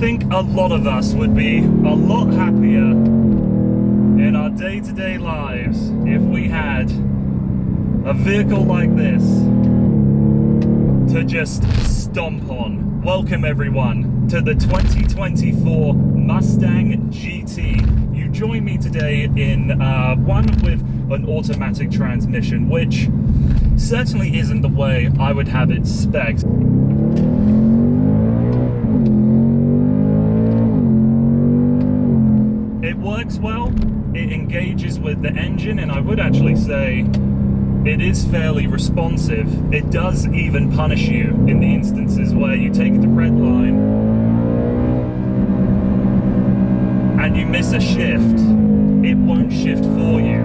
think a lot of us would be a lot happier in our day-to-day lives if we had a vehicle like this to just stomp on. Welcome everyone to the 2024 Mustang GT. You join me today in one with an automatic transmission, which certainly isn't the way I would have it spec'd. It works well, it engages with the engine, and I would actually say it is fairly responsive. It does even punish you in the instances where you take the red line and you miss a shift. It won't shift for you.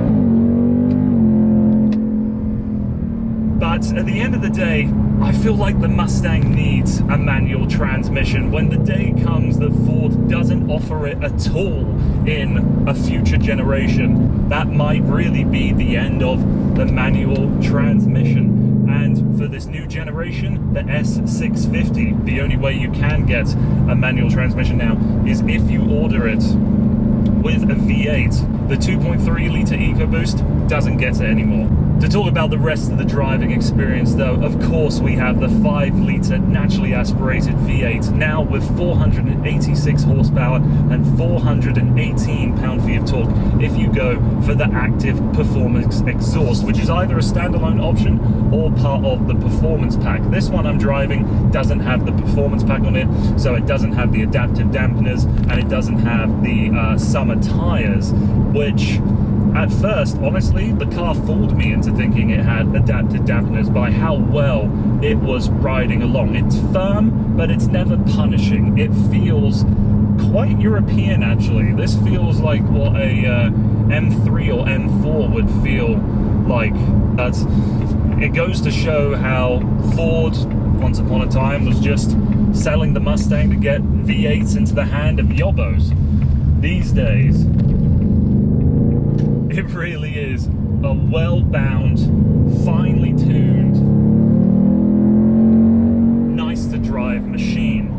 But at the end of the day, I feel like the Mustang needs a manual transmission. When the day comes that Ford doesn't offer it at all in a future generation, that might really be the end of the manual transmission. And for this new generation, the S650, the only way you can get a manual transmission now is if you order it with a V8. The 2.3 litre EcoBoost doesn't get it anymore. To talk about the rest of the driving experience though, of course we have the 5 litre naturally aspirated V8, now with 486 horsepower and 418 pound-feet of torque if you go for the active performance exhaust, which is either a standalone option or part of the performance pack. This one I'm driving doesn't have the performance pack on it, so it doesn't have the adaptive dampeners and it doesn't have the summer tyres, which at first, honestly, the car fooled me into thinking it had adaptive dampeners by how well it was riding along. It's firm, but it's never punishing. It feels quite European, actually. This feels like what a M3 or M4 would feel like. It goes to show how Ford, once upon a time, was just selling the Mustang to get V8s into the hand of yobbos. These days, it really is a well-bound, finely tuned, nice to drive machine.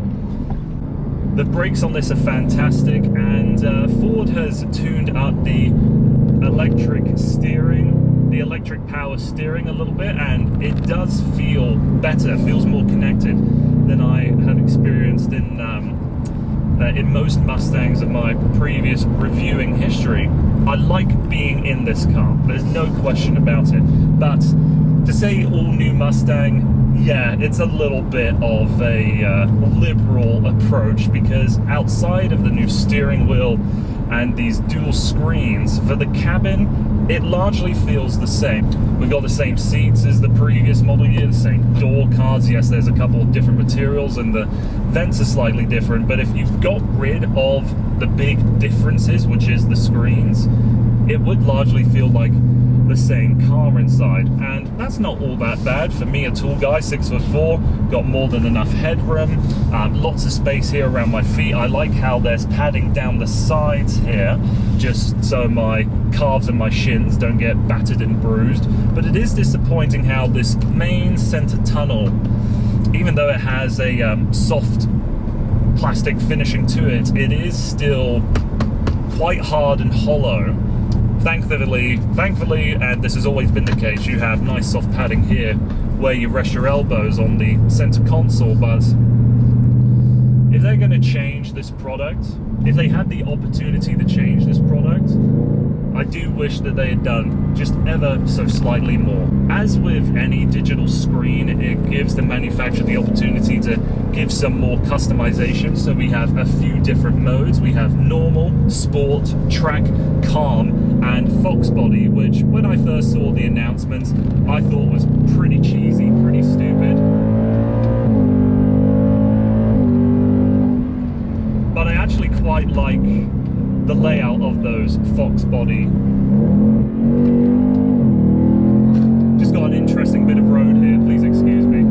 The brakes on this are fantastic, and Ford has tuned up the electric steering, the electric power steering a little bit, and it does feel better, feels more connected than I have experienced in most Mustangs of my previous reviewing history. I like being in this car, there's no question about it, but to say all new Mustang, yeah, it's a little bit of a liberal approach, because outside of the new steering wheel and these dual screens, for the cabin, it largely feels the same. We've got the same seats as the previous model year, the same door cards. Yes, there's a couple of different materials and the vents are slightly different, but if you've got rid of the big differences, which is the screens, it would largely feel like the same car inside, and that's not all that bad. For me, a tall guy, 6'4", got more than enough headroom, lots of space here around my feet. I like how there's padding down the sides here, just so my calves and my shins don't get battered and bruised. But it is disappointing how this main center tunnel, even though it has a soft plastic finishing to it, it is still quite hard and hollow. Thankfully, and this has always been the case, you have nice soft padding here where you rest your elbows on the center console. But if they're going to change this product, if they had the opportunity to change this product, I do wish that they had done just ever so slightly more. As with any digital screen, it gives the manufacturer the opportunity to give some more customization. So we have a few different modes. We have normal, sport, track, calm, and Fox body, which when I first saw the announcements, I thought was pretty cheesy, pretty stupid. But I actually quite like the layout of those Fox body. Just got an interesting bit of road here, please excuse me.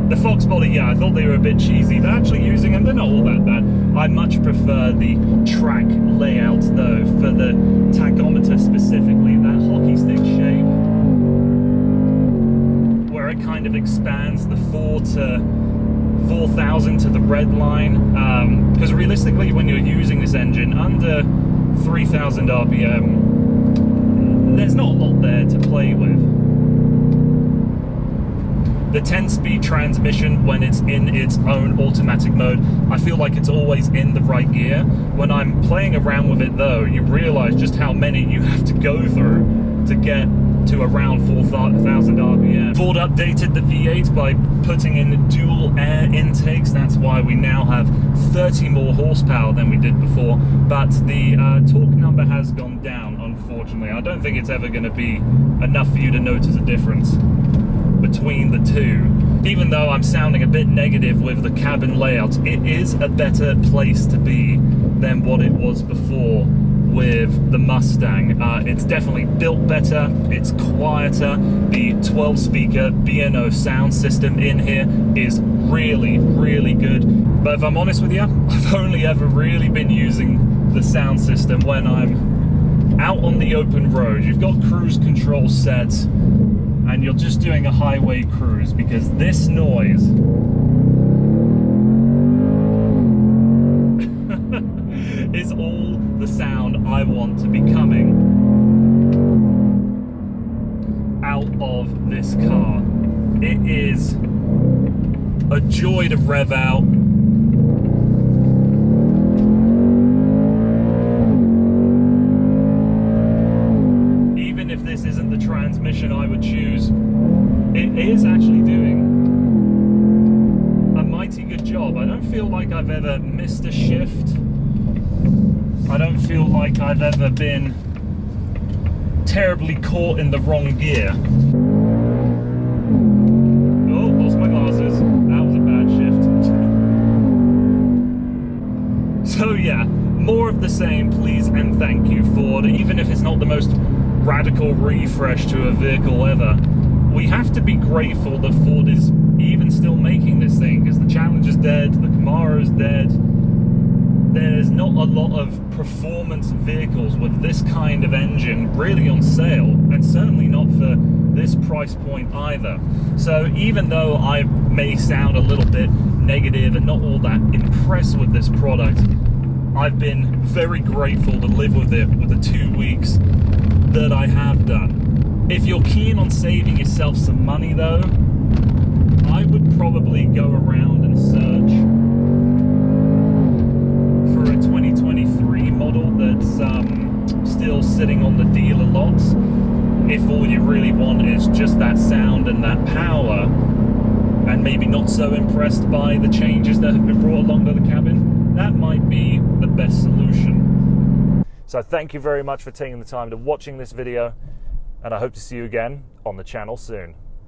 The Fox body, yeah, I thought they were a bit cheesy, but actually using them, they're not all that bad. I much prefer the track layout though, for the tachometer specifically, that hockey stick shape, where it kind of expands the 4,000 to the red line, because realistically when you're using this engine under 3,000 RPM, there's not a lot there to play with. The 10-speed transmission, when it's in its own automatic mode, I feel like it's always in the right gear. When I'm playing around with it though, you realize just how many you have to go through to get to around 4,000 RPM. Ford updated the V8 by putting in dual air intakes. That's why we now have 30 more horsepower than we did before, but the torque number has gone down, unfortunately. I don't think it's ever going to be enough for you to notice a difference between the two. Even though I'm sounding a bit negative with the cabin layout, it is a better place to be than what it was before with the Mustang. It's definitely built better, it's quieter. The 12-speaker B&O sound system in here is really, really good. But if I'm honest with you, I've only ever really been using the sound system when I'm out on the open road. You've got cruise control set, and you're just doing a highway cruise, because this noise is all the sound I want to be coming out of this car. It is a joy to rev out. If this isn't the transmission I would choose, it is actually doing a mighty good job. I don't feel like I've ever missed a shift. I don't feel like I've ever been terribly caught in the wrong gear. Oh, lost my glasses. That was a bad shift. So yeah, more of the same, please and thank you, Ford. Even if it's not the most radical refresh to a vehicle ever, we have to be grateful that Ford is even still making this thing, because the Challenger's dead, the Camaro's dead. There's not a lot of performance vehicles with this kind of engine really on sale, and certainly not for this price point either. So even though I may sound a little bit negative and not all that impressed with this product, I've been very grateful to live with it with the 2 weeks that I have done. If you're keen on saving yourself some money though, I would probably go around and search for a 2023 model that's still sitting on the dealer lots. If all you really want is just that sound and that power, and maybe not so impressed by the changes that have been brought along to the cabin, that might be the best solution. So thank you very much for taking the time to watching this video, and I hope to see you again on the channel soon.